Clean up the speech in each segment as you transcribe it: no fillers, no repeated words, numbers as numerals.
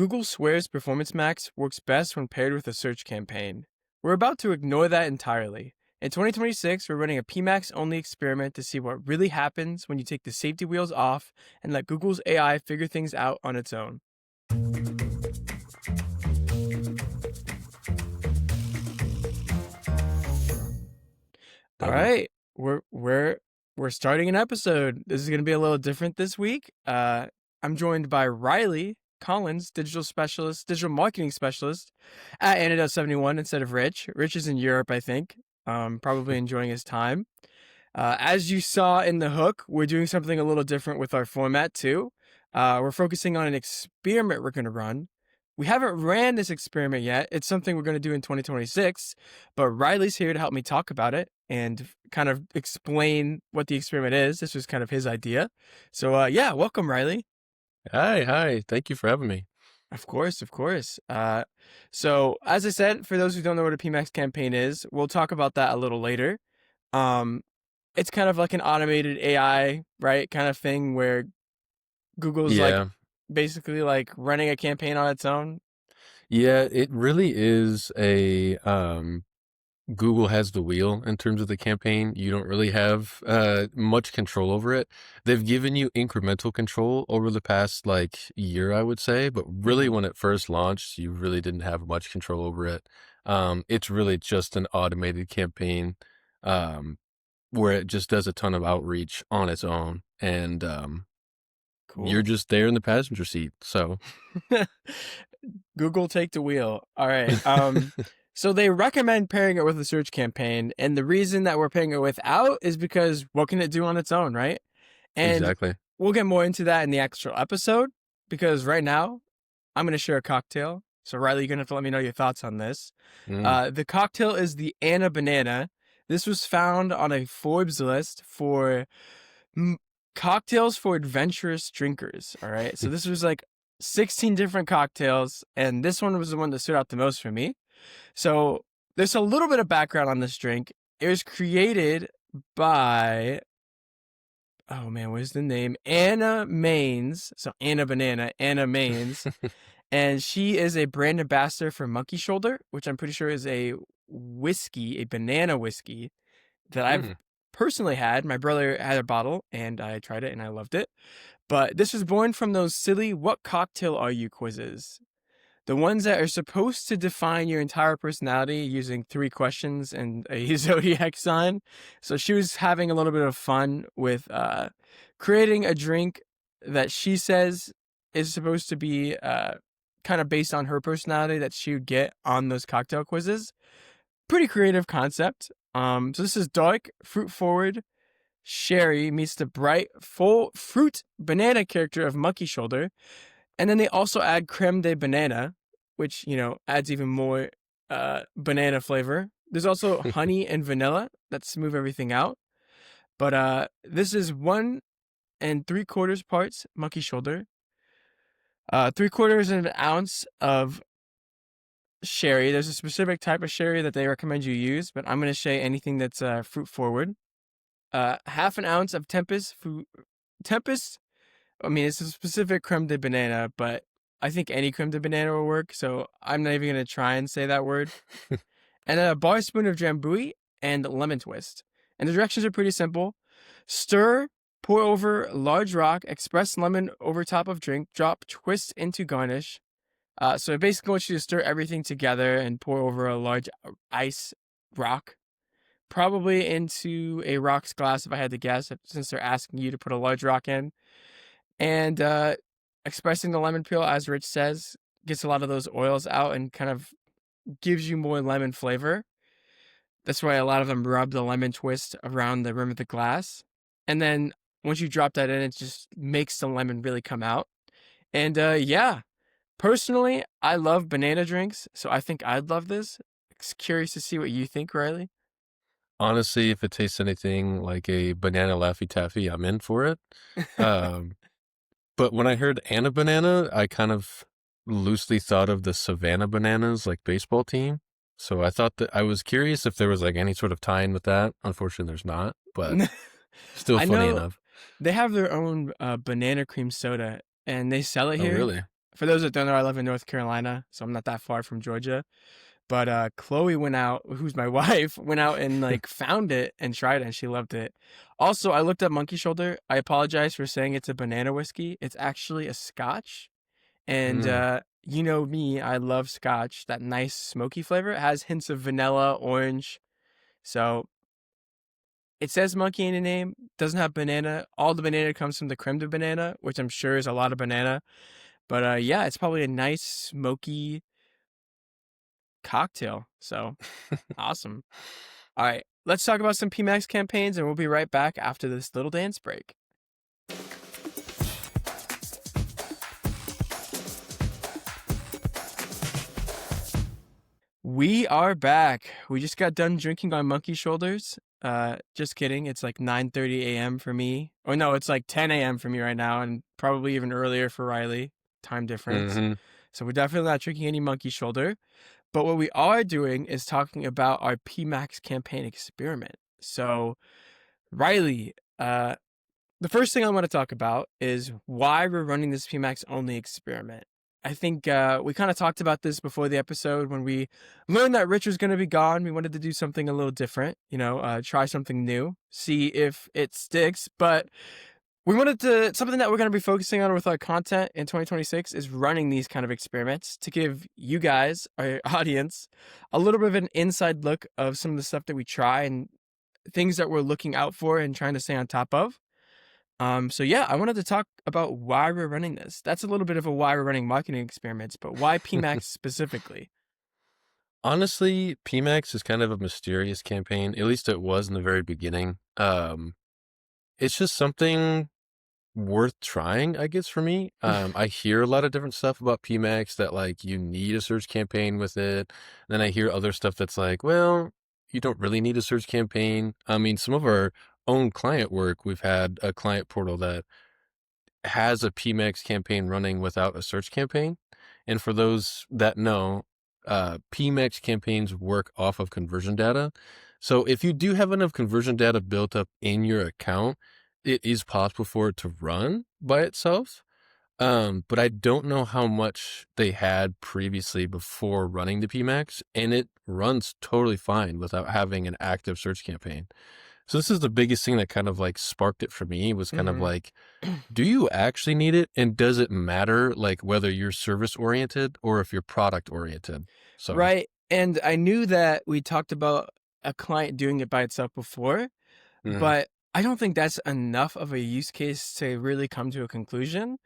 Google swears Performance Max works best when paired with a search campaign. We're about to ignore that entirely. In 2026, we're running a PMAX only experiment to see what really happens when you take the safety wheels off and let Google's AI figure things out on its own. All Done. right, we're starting an episode. This is going to be a little different this week. I'm joined by Riley Collins, digital marketing specialist at Antidote 71 instead of Rich. Rich is in Europe, I think, probably enjoying his time. As you saw in the hook, we're doing something a little different with our format too. We're focusing on an experiment we're going to run. We haven't ran this experiment yet. It's something we're going to do in 2026, but Riley's here to help me talk about it and kind of explain what the experiment is. This was kind of his idea. So yeah, welcome, Riley. Hi. Thank you for having me. Of course, of course. So as I said, for those who don't know what a PMAX campaign is, we'll talk about that a little later. Um, it's kind of like an automated AI, right, kind of thing where Google's like Yeah. basically like running a campaign on its own. Yeah, it really is Google has the wheel in terms of the campaign. You don't really have much control over it. They've given you incremental control over the past like year, I would say, but really Mhm. when it first launched, you really didn't have much control over it. It's really just an automated campaign um where it just does a ton of outreach on its own and you're Cool. just there in the passenger seat. So Google take the wheel. All right. So they recommend pairing it with a search campaign, and the reason that we're pairing it without is because what can it do on its own, right? And exactly. we'll get more into that in the actual episode because right now I'm going to share a cocktail. So Riley, you're going to have to let me know your thoughts on this. Mm. The cocktail is the Anna Banana. This was found on a Forbes list for m- cocktails for adventurous drinkers. All right. So this was like 16 different cocktails, and this one was the one that stood out the most for me. So there's a little bit of background on this drink. It was created by, oh man, what is the name? Anna Maines. So Anna Banana, Anna Maines. And she is a brand ambassador for Monkey Shoulder, which I'm pretty sure is a whiskey, a banana whiskey that I've Mm. personally had. My brother had a bottle and I tried it and I loved it. But this was born from those silly "What cocktail are you" quizzes. The ones that are supposed to define your entire personality using 3 questions and a zodiac sign. So she was having a little bit of fun with creating a drink that she says is supposed to be kind of based on her personality that she would get on those cocktail quizzes. Pretty creative concept. So this is dark, fruit forward, sherry meets the bright, full fruit banana character of Monkey Shoulder. And then they also add creme de banana, which, adds even more banana flavor. There's also honey and vanilla that smooth everything out. But this is 1 3/4 parts Monkey Shoulder, 3/4 of an ounce of sherry. There's a specific type of sherry that they recommend you use, but I'm going to say anything that's fruit forward. Half an ounce of Tempest. I mean, it's a specific creme de banana, but I think any creme de banana will work, so I'm not even going to try and say that word. And then a bar spoon of Drambuie and lemon twist. And the directions are pretty simple. Stir, pour over large rock, express lemon over top of drink, drop, twist into garnish. So I basically want you to stir everything together and pour over a large ice rock, probably into a rocks glass if I had to guess, since they're asking you to put a large rock in. And expressing the lemon peel, as Rich says, gets a lot of those oils out and kind of gives you more lemon flavor. That's why a lot of them rub the lemon twist around the rim of the glass. And then once you drop that in, it just makes the lemon really come out. And yeah, personally, I love banana drinks, so I think I'd love this. Curious to see what you think, Riley. Honestly, if it tastes anything like a banana Laffy Taffy, I'm in for it. Um, but when I heard Anna Banana, I kind of loosely thought of the Savannah Bananas, like baseball team. So I thought that I was curious if there was like any sort of tie-in with that. Unfortunately, there's not, but still I funny know enough. they have their own banana cream soda, and they sell it Oh, here. really? For those that don't know, I live in North Carolina, so I'm not that far from Georgia. But Chloe went out, who's my wife, went out and like found it and tried it, and she loved it. Also, I looked up Monkey Shoulder. I apologize for saying it's a banana whiskey. It's actually a Scotch, and Mm. you know me, I love Scotch. That nice smoky flavor. It has hints of vanilla, orange. So it says monkey in the name. Doesn't have banana. All the banana comes from the creme de banana, which I'm sure is a lot of banana. But yeah, it's probably a nice smoky cocktail. So awesome. All right, let's talk about some PMAX campaigns, and we'll be right back after this little dance break. We are back. We just got done drinking on Monkey Shoulders. Just kidding. It's like 9:30 a.m. for me. Oh no, it's like 10 a.m. for me right now, and probably even earlier for Riley. Time difference. Mm-hmm. So we're definitely not drinking any Monkey Shoulder. But what we are doing is talking about our PMAX campaign experiment. So, Riley, the first thing I want to talk about is why we're running this PMAX only experiment. I think we kind of talked about this before the episode when we learned that Rich was going to be gone. We wanted to do something a little different, try something new, see if it sticks. But we wanted to, something that we're going to be focusing on with our content in 2026 is running these kind of experiments to give you guys, our audience, a little bit of an inside look of some of the stuff that we try and things that we're looking out for and trying to stay on top of. So yeah, I wanted to talk about why we're running this. That's a little bit of a why we're running marketing experiments, but why PMAX specifically? Honestly, PMAX is kind of a mysterious campaign. At least it was in the very beginning. It's just something worth trying, I guess, for me. I hear a lot of different stuff about PMAX that like you need a search campaign with it. Then I hear other stuff that's like, well, you don't really need a search campaign. I mean, some of our own client work, we've had a client portal that has a PMAX campaign running without a search campaign. And for those that know, PMAX campaigns work off of conversion data. So if you do have enough conversion data built up in your account, it is possible for it to run by itself. But I don't know how much they had previously before running the PMAX, and it runs totally fine without having an active search campaign. So this is the biggest thing that kind of like sparked it for me was kind of Mm-hmm. like, do you actually need it? And does it matter like whether you're service oriented or if you're product oriented? So, Right. And I knew that we talked about a client doing it by itself before, mhm, but I don't think that's enough of a use case to really come to a conclusion.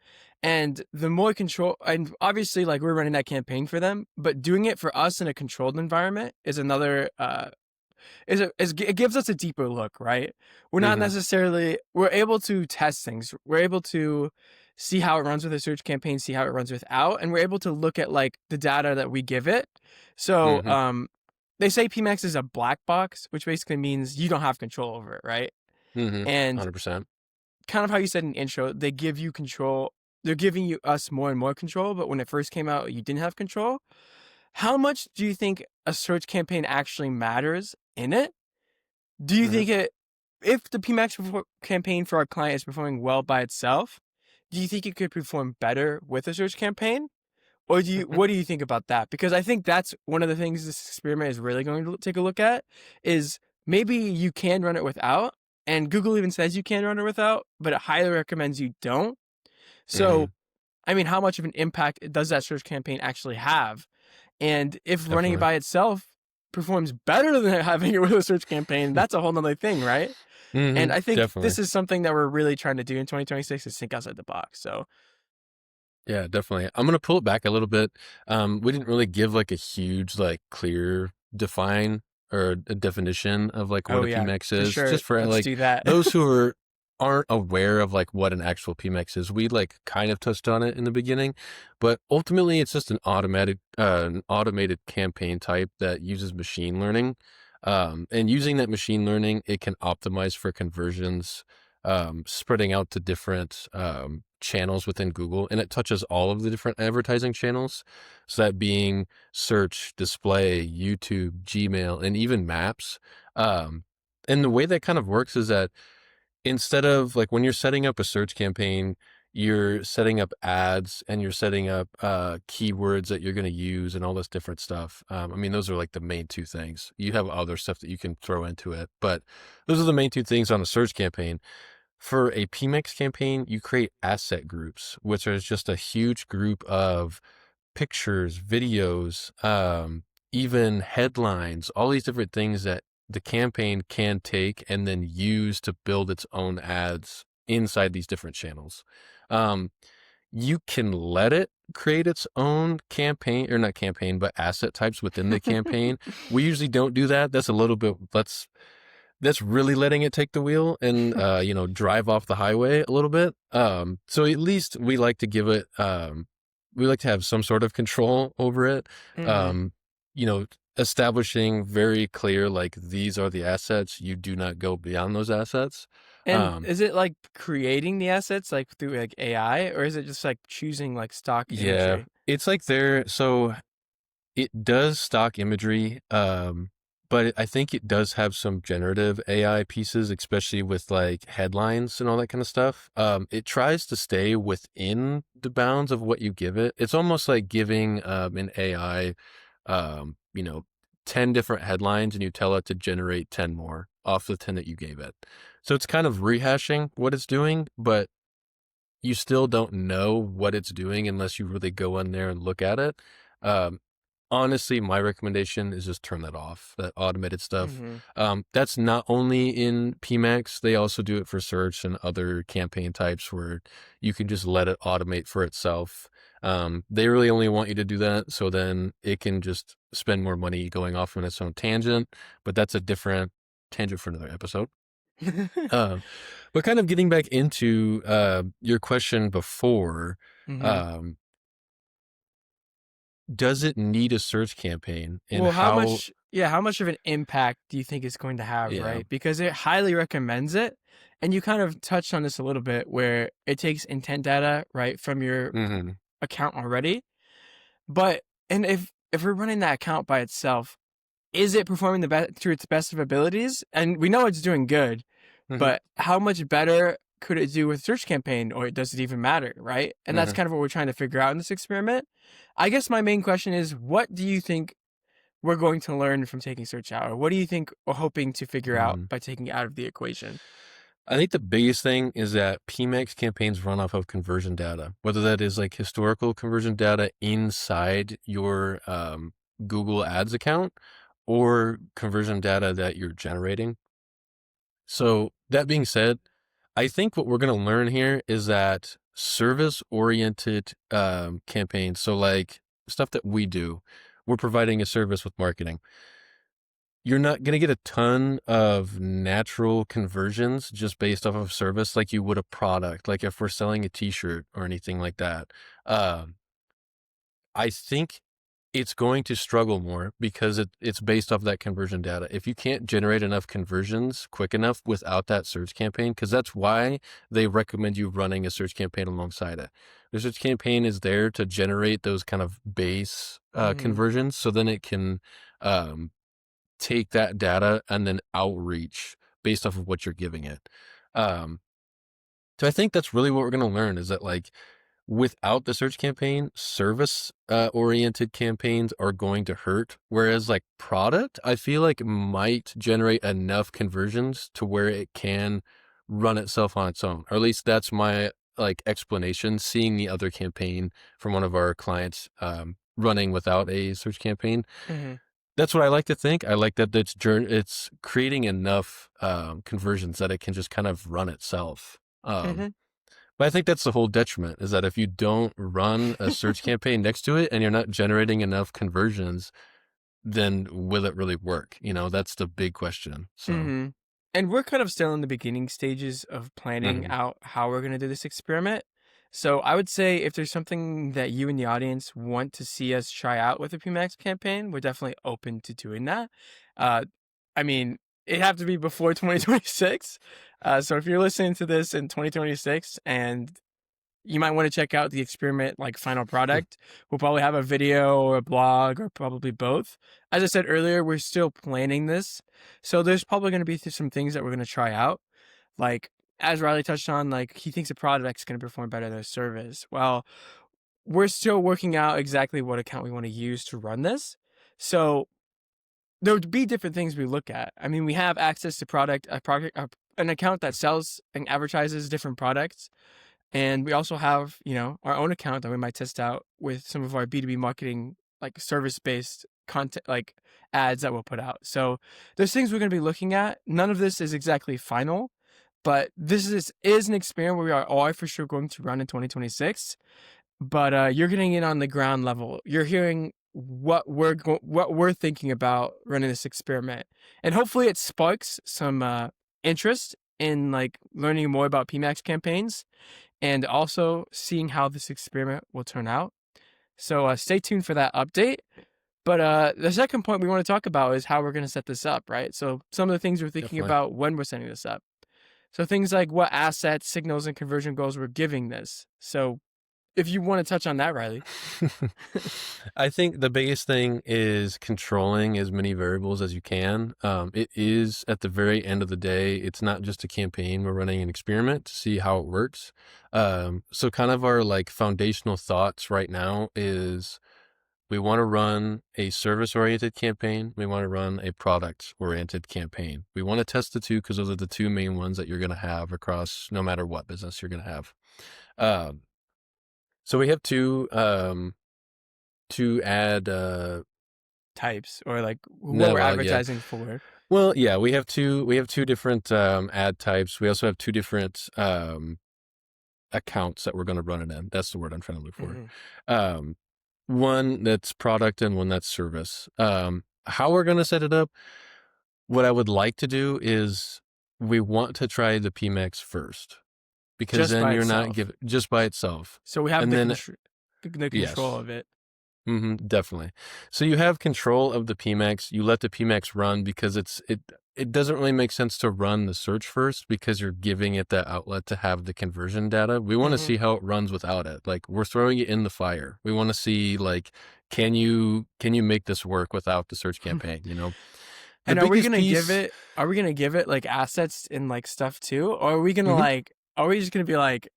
And the more control, and obviously, like we're running that campaign for them, but doing it for us in a controlled environment is another it gives us a deeper look, right? We're not mhm, necessarily we're able to test things. We're able to see how it runs with a search campaign, see how it runs without, and we're able to look at like the data that we give it. So, mhm, they say PMAX is a black box, which basically means you don't have control over it, right? mhm, And 100%. kind of how you said in the intro, they give you control. They're giving you us more and more control, but when it first came out, you didn't have control. How much do you think a search campaign actually matters in it? Do you Mhm, think if the PMAX campaign for our client is performing well by itself, do you think it could perform better with a search campaign? Or mhm, what do you think about that? Because I think that's one of the things this experiment is really going to take a look at is maybe you can run it without, and Google even says you can run it without, but it highly recommends you don't. So, mhm, I mean, how much of an impact does that search campaign actually have? And if running it definitely. by itself performs better than having it with a search campaign, that's a whole nother thing, right? And Mhm, I think definitely. this is something that we're really trying to do in 2026 is think outside the box. So, Yeah, definitely. I'm gonna pull it back a little bit. We didn't really give like a huge, like clear define or a definition of like what oh a yeah, PMAX for is, sure. just for Let's like do that. those who aren't aware of like what an actual PMAX is. We like kind of touched on it in the beginning, but ultimately it's just an automated campaign type that uses machine learning. And using that machine learning, it can optimize for conversions, spreading out to different channels within Google, and it touches all of the different advertising channels. So that being search, display, YouTube, Gmail, and even Maps. Um, and the way that kind of works is that instead of like when you're setting up a search campaign, you're setting up ads and you're setting up keywords that you're going to use and all this different stuff. I mean, those are like the main two things. You have other stuff that you can throw into it, but those are the main two things on a search campaign. For a PMAX campaign, you create asset groups, which is just a huge group of pictures, videos, even headlines, all these different things that the campaign can take and then use to build its own ads inside these different channels. You can let it create its own campaign, or not campaign, but asset types within the campaign. We usually don't do that. That's a little bit, that's really letting it take the wheel and, drive off the highway a little bit. So at least we like to give it, we like to have some sort of control over it. Mm-hmm. Um, you know, establishing very clear, like, these are the assets. You do not go beyond those assets. And Um, is it like creating the assets like through like AI, or is it just like choosing like stock yeah, imagery? it's like so it does stock imagery, but I think it does have some generative AI pieces, especially with like headlines and all that kind of stuff. It tries to stay within the bounds of what you give it. It's almost like giving an AI, um, you know, 10 different headlines and you tell it to generate 10 more off the 10 that you gave it. So it's kind of rehashing what it's doing, but you still don't know what it's doing unless you really go in there and look at it. Um, Honestly, my recommendation is just turn that off, that automated stuff. Mm-hmm. That's not only in PMAX, they also do it for search and other campaign types where you can just let it automate for itself. They really only want you to do that so then it can just spend more money going off on its own tangent, but that's a different tangent for another episode. Um, but kind of getting back into your question before, Mm-hmm. um, does it need a search campaign and Well, how how, much, yeah, how much of an impact do you think it's going to have, yeah. right? Because it highly recommends it. And you kind of touched on this a little bit where it takes intent data, right, from your Hmm. account already. But and if we're running that account by itself, is it performing the best to its best of abilities? And we know it's doing good, Hmm. but how much better could it do with search campaign, or does it even matter, right? And that's Hmm. kind of what we're trying to figure out in this experiment. I guess my main question is, what do you think we're going to learn from taking search out, or what do you think we're hoping to figure out Hmm. by taking it out of the equation? I think the biggest thing is that PMAX campaigns run off of conversion data, whether that is like historical conversion data inside your Google Ads account or conversion data that you're generating. So that being said, I think what we're going to learn here is that service-oriented campaigns, so like stuff that we do, we're providing a service with marketing. You're not going to get a ton of natural conversions just based off of service like you would a product, like if we're selling a t-shirt or anything like that. Um, I think it's going to struggle more because it's based off that conversion data. If you can't generate enough conversions quick enough without that search campaign, because that's why they recommend you running a search campaign alongside it. The search campaign is there to generate those kind of base Mm-hmm. conversions, so then it can um, take that data and then outreach based off of what you're giving it. Um, so I think that's really what we're going to learn is that like without the search campaign, service oriented campaigns are going to hurt. Whereas like product, I feel like might generate enough conversions to where it can run itself on its own. Or at least that's my like explanation, seeing the other campaign from one of our clients running without a search campaign. Mm-hmm. That's what I like to think. I like that it's creating enough conversions that it can just kind of run itself. Mm-hmm. But I think that's the whole detriment is that if you don't run a search campaign next to it and you're not generating enough conversions, then will it really work? That's the big question. So, Mm-hmm. And we're kind of still in the beginning stages of planning mhm. out how we're going to do this experiment. So I would say if there's something that you and the audience want to see us try out with the PMAX campaign, we're definitely open to doing that. Uh, I mean, it have to be before 2026. So if you're listening to this in 2026 and you might want to check out the experiment like final product. We'll probably have a video or a blog or probably both. As I said earlier, we're still planning this. So there's probably going to be some things that we're going to try out. Like as Riley touched on, like he thinks a product's going to perform better than a service. Well, we're still working out exactly what account we want to use to run this. So there would be different things we look at. I mean, we have access to an account that sells and advertises different products. And we also have, our own account that we might test out with some of our B2B marketing, like service-based content, like ads that we'll put out. So there's things we're going to be looking at. None of this is exactly final, but this is an experiment we are all for sure going to run in 2026. But you're getting in on the ground level. You're hearing what we're thinking about running this experiment, and hopefully it sparks some interest in like learning more about PMAX campaigns, and also seeing how this experiment will turn out. So stay tuned for that update. But the second point we want to talk about is how we're going to set this up, right? So some of the things we're thinking Definitely. about when we're setting this up. So things like what assets, signals, and conversion goals we're giving this. So if you want to touch on that, Riley. I think the biggest thing is controlling as many variables as you can. It is at the very end of the day, it's not just a campaign. We're running an experiment to see how it works. So kind of our like foundational thoughts right now is we want to run a service-oriented campaign. We want to run a product-oriented campaign. We want to test the two because those are the two main ones that you're going to have across no matter what business you're going to have. So we have two ad types, or like what no, we're yeah. advertising for. Well, yeah, we have two different ad types. We also have two different accounts that we're going to run it in. That's the word I'm trying to look for. Mm-hmm. One that's product and one that's service. How we're going to set it up, what I would like to do is we want to try the PMAX first, because Just then by you're not itself. giving just by itself. So we have And the then control yes. of it. Definitely. So you have control of the PMAX. You let the PMAX run because it doesn't really make sense to run the search first because you're giving it that outlet to have the conversion data. We want to see how it runs without it. Like we're throwing it in the fire. We want to see like, can you make this work without the search campaign? And are we gonna give it like assets and like stuff too, or are we gonna are we just gonna be like,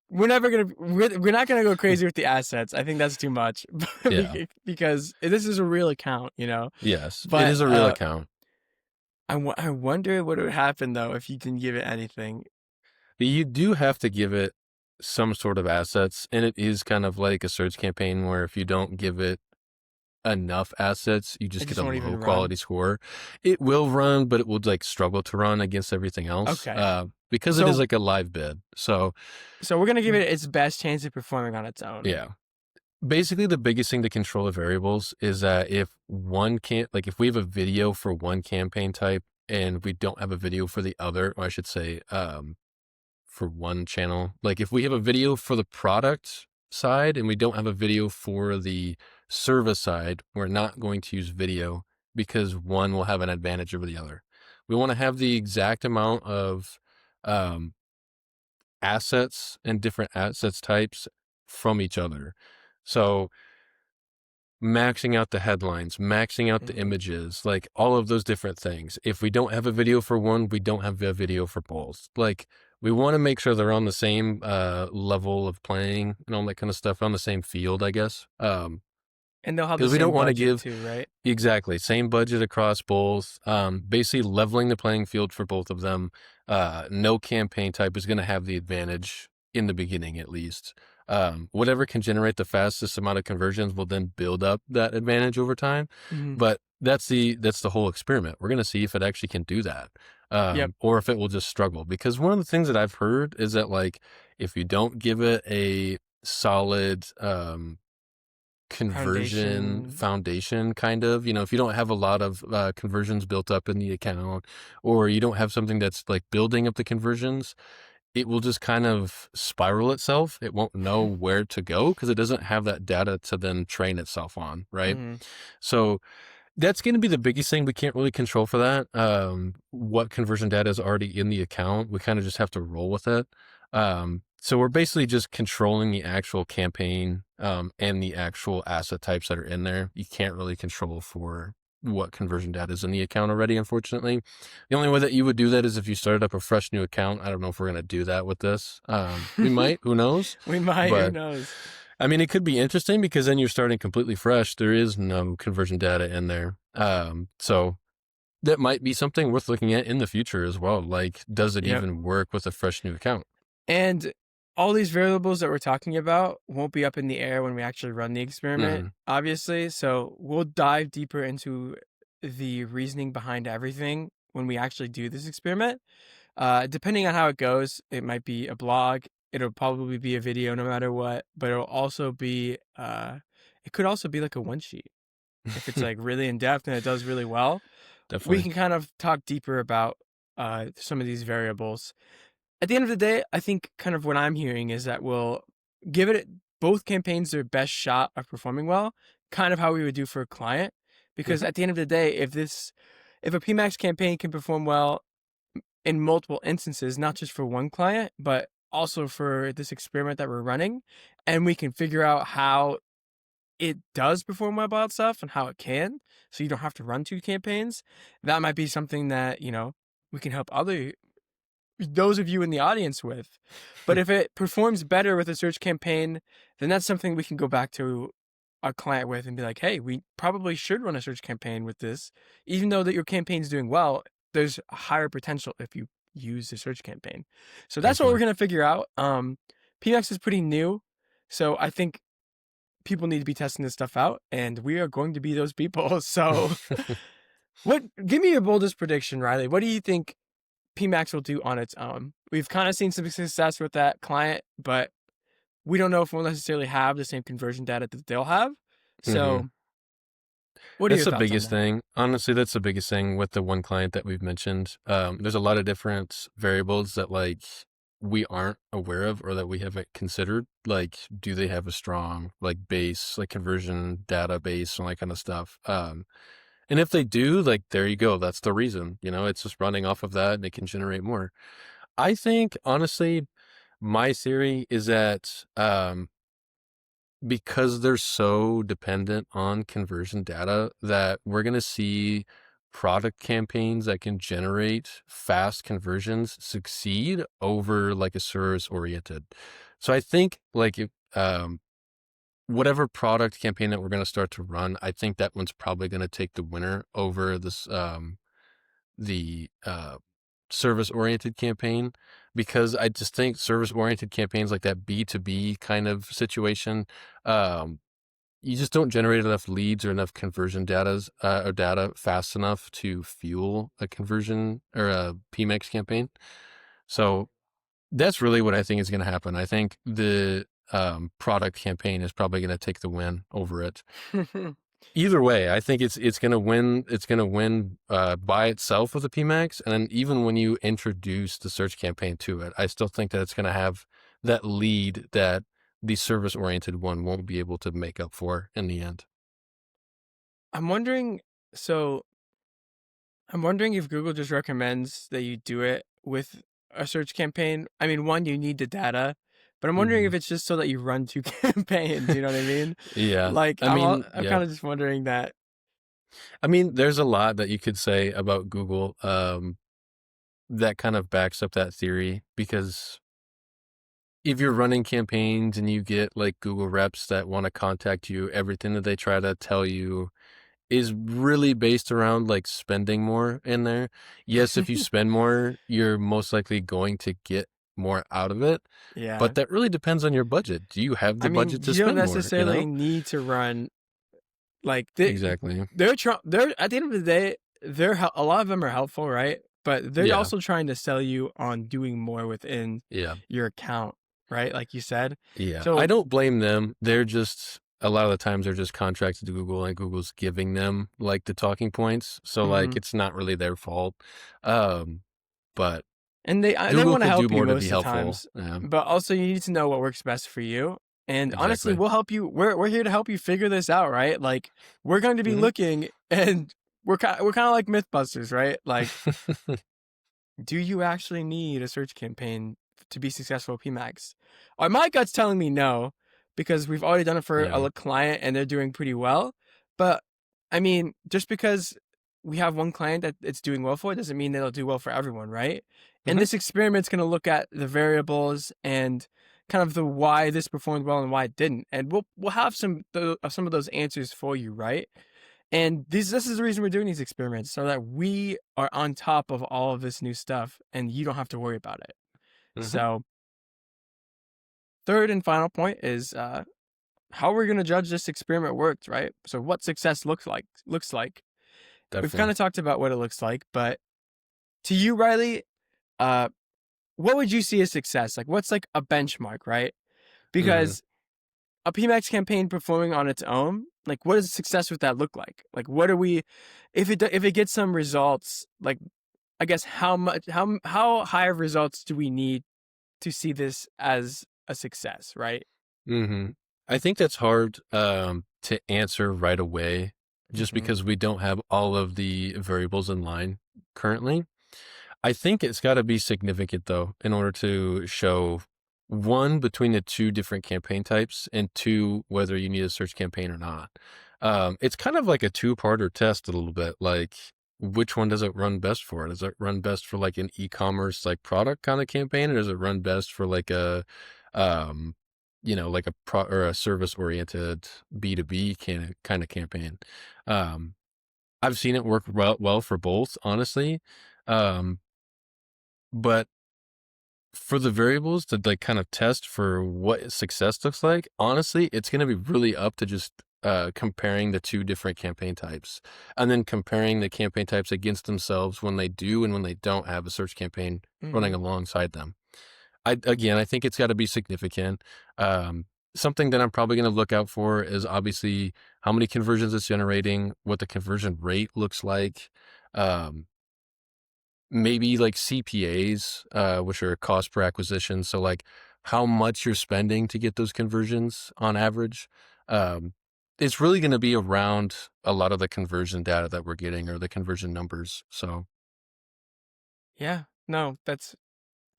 we're not gonna go crazy with the assets. I think that's too much. Yeah. Because this is a real account, Yes, it But is a real account. I wonder what would happen though if you didn't give it anything. You do have to give it some sort of assets, and it is kind of like a search campaign where if you don't give it enough assets, you just get a low quality score. It will run, but it will like struggle to run against everything else. Okay. Because it is like a live bid. So we're gonna give it its best chance of performing on its own. Yeah. Basically, the biggest thing to control the variables is that if if we have a video for one campaign type and we don't have a video for the other, or I should say, for one channel, like if we have a video for the product side and we don't have a video for the service side, we're not going to use video because one will have an advantage over the other. We want to have the exact amount of assets and different assets types from each other. So maxing out the headlines, maxing out the images, like all of those different things. If we don't have a video for one, we don't have a video for both. Like we want to make sure they're on the same level of playing and all that kind of stuff, on the same field, I guess. And they'll have the same budget too, right? Exactly. Same budget across both. Basically leveling the playing field for both of them. No campaign type is going to have the advantage in the beginning, at least. Whatever can generate the fastest amount of conversions will then build up that advantage over time. But that's the whole experiment. We're going to see if it actually can do that. Or if it will just struggle. Because one of the things that I've heard is that like, if you don't give it a solid, conversion foundation kind of, if you don't have a lot of conversions built up in the account, or you don't have something that's like building up the conversions, it will just kind of spiral itself. It won't know where to go because it doesn't have that data to then train itself on, right? So that's going to be the biggest thing. We can't really control for that. What conversion data is already in the account, we kind of just have to roll with it. So we're basically just controlling the actual campaign and the actual asset types that are in there. You can't really control for what conversion data is in the account already, unfortunately. The only way that you would do that is if you started up a fresh new account. I don't know if we're going to do that with this. We might, who knows? We might, who But knows? I mean, it could be interesting because then you're starting completely fresh. There is no conversion data in there. So that might be something worth looking at in the future as well. Like, does it Yep. even work with a fresh new account? And all these variables that we're talking about won't be up in the air when we actually run the experiment, Mm-hmm. obviously. So we'll dive deeper into the reasoning behind everything when we actually do this experiment. Depending on how it goes, it might be a blog. It'll probably be a video no matter what, but it'll also be, it could also be like a one sheet. If it's like really in depth and it does really well, we Definitely. can kind of talk deeper about some of these variables. At the end of the day, I think kind of what I'm hearing is that we'll give it both campaigns their best shot of performing well, kind of how we would do for a client. Because Mm-hmm. at the end of the day, if a PMAX campaign can perform well in multiple instances, not just for one client, but also for this experiment that we're running, and we can figure out how it does perform well by itself and how it can, so you don't have to run two campaigns, that might be something that, we can help those of you in the audience with. But if it performs better with a search campaign, then that's something we can go back to a client with and be like, hey, we probably should run a search campaign with this. Even though that your campaign's doing well, there's a higher potential if you use the search campaign. So that's what we're Definitely. going to figure out. PMAX is pretty new. So I think people need to be testing this stuff out, and we are going to be those people. So give me your boldest prediction, Riley. What do you think PMAX will do on its own? We've kind of seen some success with that client, but we don't know if we'll necessarily have the same conversion data that they'll have. Mm-hmm. So what are That's your the thoughts on biggest that? thing. Honestly, that's the biggest thing with the one client that we've mentioned. There's a lot of different variables that like we aren't aware of or that we haven't considered. Like, do they have a strong like base, like conversion database and all that kind of stuff? And if they do, like there you go. That's the reason. It's just running off of that and it can generate more. I think honestly, my theory is that because they're so dependent on conversion data that we're going to see product campaigns that can generate fast conversions succeed over like a service oriented. So I think like if, whatever product campaign that we're going to start to run, I think that one's probably going to take the winner over this the service oriented campaign, because I just think service oriented campaigns like that B2B kind of situation, um, you just don't generate enough leads or enough conversion data fast enough to fuel a conversion or a PMAX campaign. So that's really what I think is going to happen. I think the product campaign is probably going to take the win over it. Either way, I think it's gonna win. It's gonna win by itself with a PMAX, and then even when you introduce the search campaign to it, I still think that it's gonna have that lead that the service-oriented one won't be able to make up for in the end. I'm wondering, so I'm wondering if Google just recommends that you do it with a search campaign. I mean, one, you need the data, but I'm wondering Hmm. if it's just so that you run two campaigns. You know what I mean? Yeah, Like, I mean, I'm yeah, kind of just wondering that. I mean, there's a lot that you could say about Google that kind of backs up that theory, because if you're running campaigns and you get like Google reps that want to contact you, everything that they try to tell you is really based around like spending more in there. Yes, if you spend more, you're most likely going to get more out of it, Yeah. but that really depends on your budget. Do you have I the mean, budget to you don't spend more, necessarily need to run like Exactly. they're at the end of the day, a lot of them are helpful, right? But they're Yeah. also trying to sell you on doing more within Yeah. your account, right? Like you said. Yeah. I So, don't blame them. They're just a lot of the times they're just contracted to Google and Google's giving them like the talking points. So like mhm. it's not really their fault. Um, but And they Google want to could do help you more to be most of the helpful. times, Yeah, but also you need to know what works best for you. And honestly, exactly. we'll help you. We're here to help you figure this out, right? Like we're going to be Hmm. looking, and we're kind of like MythBusters, right? Like, do you actually need a search campaign to be successful at PMAX? My gut's telling me no, because we've already done it for Yeah. a client and they're doing pretty well. But I mean, just because we have one client that it's doing well for doesn't mean that it'll do well for everyone, right? And Mhm. this experiment's going to look at the variables and kind of the why this performed well and why it didn't, and we'll have some of those answers for you, right? And this is the reason we're doing these experiments so that we are on top of all of this new stuff and you don't have to worry about it. Mhm. So, third and final point is how we're going to judge this experiment worked, right? So, what success looks like. We've kind Definitely. of talked about what it looks like, but to you, Riley, uh, what would you see as success? Like, what's like a benchmark, right? Mhm. Because a PMAX campaign performing on its own, like, what does success with that look like? Like, what are we, if it gets some results, like, I guess how high of results do we need to see this as a success, right? Mhm. I think that's hard, to answer right away just Mm-hmm. because we don't have all of the variables in line currently. I think it's gotta be significant, though, in order to show, 1, between the 2 different campaign types, and 2, whether you need a search campaign or not. It's kind of like a two-parter test a little bit, like, which one does it run best for? Does it run best for, like, an e-commerce, like, product kinda campaign, or does it run best for, like, um, like a or a service-oriented B2B kinda campaign? Um, I've seen it work well for both, honestly, um, but for the variables to, like, kind of test for what success looks like, honestly, it's gonna be really up to just, comparing the 2 different campaign types, and then comparing the campaign types against themselves when they do and when they don't have a search campaign running Mm-hmm. alongside them. I think it's gotta be significant. Um, Something that I'm probably gonna look out for is obviously how many conversions it's generating, what the conversion rate looks like, um, maybe like CPAs, which are cost per acquisition. So like how much you're spending to get those conversions on average. Um, it's really going to be around a lot of the conversion data that we're getting or the conversion numbers. So, Yeah, no, that's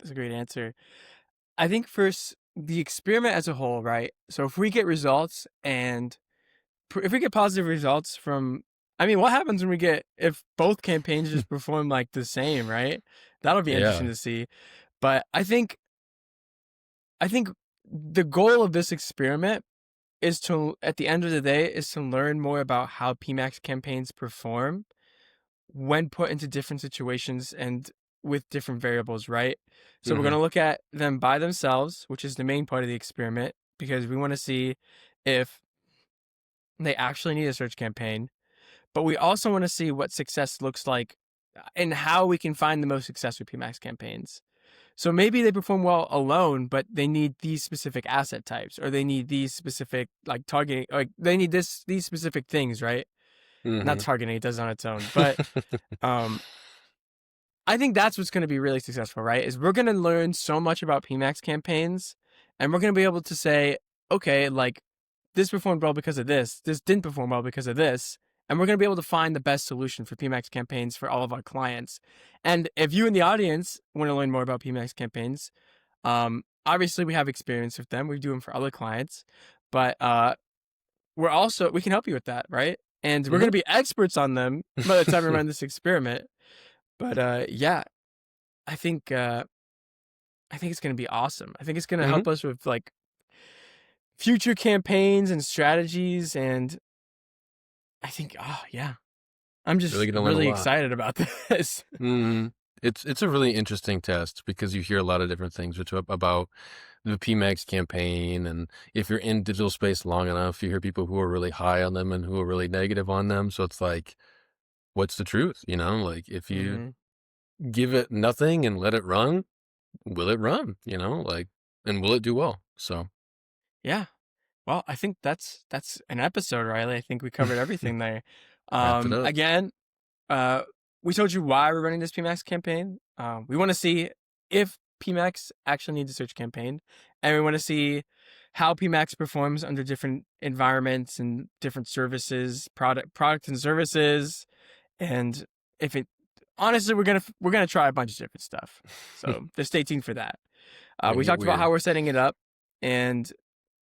a great answer. I think first the experiment as a whole, right? So if we get results and if we get positive results from, I mean, what happens when we get if both campaigns just perform like the same, right? That'll be interesting yeah. to see. But I think the goal of this experiment is to, at the end of the day, is to learn more about how PMAX campaigns perform when put into different situations and with different variables, right? So we're going Hmm. to look at them by themselves, which is the main part of the experiment, because we want to see if they actually need a search campaign. But we also want to see what success looks like and how we can find the most success with PMAX campaigns. So maybe they perform well alone, but they need these specific asset types, or they need these specific like targeting, like they need these specific things, right? Not Hmm. targeting, it does on its own, but um, I think that's what's going to be really successful, right? Is we're going to learn so much about PMAX campaigns, and we're going to be able to say, okay, like this performed well because of this didn't perform well because of this, and we're going to be able to find the best solution for PMAX campaigns for all of our clients. And if you in the audience want to learn more about PMAX campaigns, obviously we have experience with them. We do them for other clients, but we can help you with that, right? And we're going Hmm. to be experts on them by the time we run this experiment. But yeah, I think uh, I think it's going to be awesome. I think it's going to Hmm. help us with like future campaigns and strategies, and I think, oh yeah, I'm Really just gonna learn a really lot. excited about this. Mhm. It's a really interesting test because you hear a lot of different things about the PMAX campaign, and if you're in digital space long enough, you hear people who are really high on them and who are really negative on them. So it's like, what's the truth? Like if you Hmm. give it nothing and let it run, will it run? Like, and will it do well? So Yeah. Well, I think that's an episode, Riley. I think we covered everything there. wrap it up. Again, uh, we told you why we're running this PMAX campaign. We want to see if PMAX actually needs a search campaign, and we want to see how PMAX performs under different environments and different services, product and services, and if it. Honestly, we're gonna try a bunch of different stuff. So just stay tuned for that. Gonna We get talked about weird. how we're setting it up, and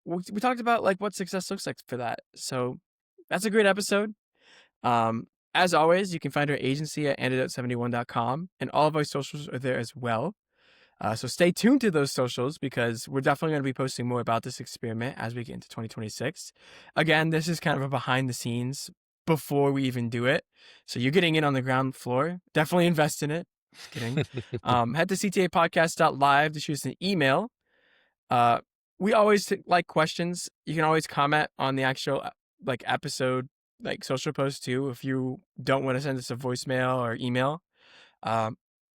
we talked about like what success looks like for that. So that's a great episode. As always, you can find our agency at antidote71.com, and all of our socials are there as well. So stay tuned to those socials because we're definitely going to be posting more about this experiment as we get into 2026. Again, this is kind of a behind the scenes before we even do it. So you're getting in on the ground floor. Definitely invest in it. Just kidding. Head to ctapodcast.live to shoot us an email. We always like questions. You can always comment on the actual episode social post too if you don't want to send us a voicemail or email.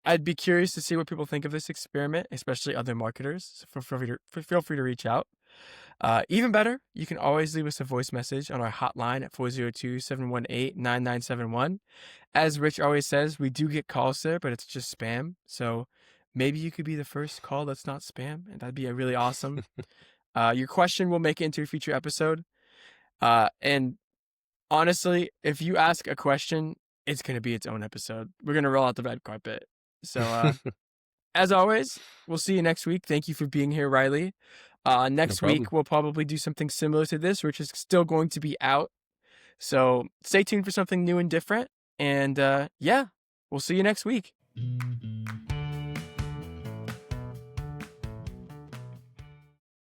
I'd be curious to see what people think of this experiment, especially other marketers. So feel free to reach out. Even better, you can always leave us a voice message on our hotline at 402-718-9971. As Rich always says, we do get calls there, but it's just spam. So maybe you could be the first call that's not spam, and that'd be really awesome. Your question will make it into a future episode. And honestly, if you ask a question, it's going to be its own episode. We're going to roll out the red carpet. So, as always, we'll see you next week. Thank you for being here, Riley. Next week, we'll probably do something similar to this, which is still going to be out. So stay tuned for something new and different. And yeah, we'll see you next week.